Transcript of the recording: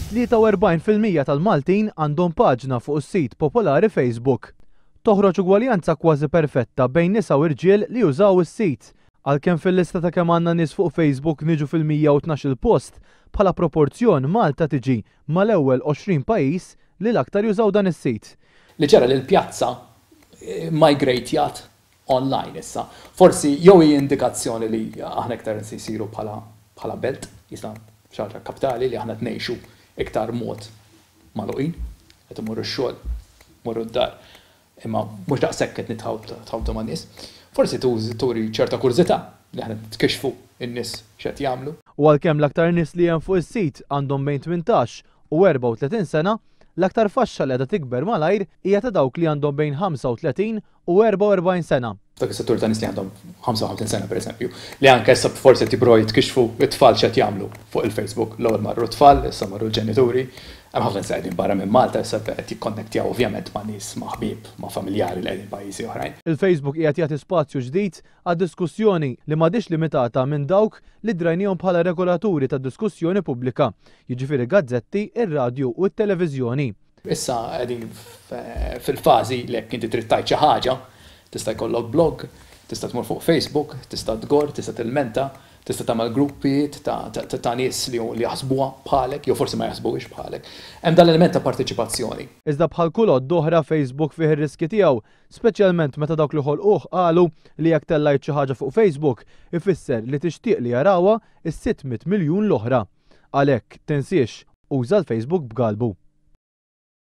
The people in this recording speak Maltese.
43% tal-Maltin għandhom paġna fuq is-sit popolari Facebook. Toħroġ ugwaljanza kważi perfetta bejn nisa u irġiel li jużaw is-sit. Għalkemm fil-lista ta' kemm għandna nies fuq Facebook niġu fil-112 post, bħala proporzjon Malta tiġi mal-ewwel 20 pajjiż li l-aktar jużaw dan is-sit. Li ġara li l-pjazza migratjat online issa. Forsi jew hija indikazzjoni li aħna iktar nsiru bħala belt, jisna xaġa kapitali li aħna tnejxu iktar mod magħluqin, qed imorru x-xogħol, morru d-dar. Imma mhux daqshekk qed nitħawtu ma' nies. Forsi turi ċerta kurżità li aħna tkixfu in-nies x'qed jagħmlu. U għalkemm l-aktar nies li hemm fuq is-sit għandhom bejn 18 u 34 sena, l-aktar faxxa li qiegħda tikber malajr hija ta' dawk li għandhom bejn 35 u 44 sena. Dak is-settur ta' nies li għandhom 55 sena pereżempju, li anke issa forsi tibgħu jitkixfu t-tfal x'qed jagħmlu fuq il-Facebook. L-ewwel marru t-tfal, issa marru l-ġenituri. Hemm ħafna nies qegħdin barra minn Malta issa qed jikkonnettjaw ovvjament ma' nies ma' ħbieb, ma' familjari li qegħdin pajjiżi oħrajn. Il-Facebook qiegħed jagħti spazju ġdid għad-diskussjoni li m'għadix limitata minn dawk li drajnihom bħala regolaturi tad-diskussjoni pubblika, jiġifieri gazzetti, ir-radju u t-televiżjoni. Issa qegħdin fil-fażi li jekk inti trid tgħid xi ħaġa, tista' jkollok blog, tista' tmur fuq Facebook, tista' tgor, tista' tilmenta, tista' tagħmel gruppijiet ta' nies li jaħsbuha bħalek, jew forsi ma jaħsbuhiex bħalek. Hemm dan l-element ta' partiċipazzjoni. Iżda bħal kull oħra Facebook fih ir-riski tiegħu, speċjalment meta dawk li ħolquh qalu li jekk tellajt xi ħaġa fuq Facebook ifisser li tixtieq li jarawha is-600 miljun l-oħra. Għalhekk tinsiex uża l-Facebook b'galbu.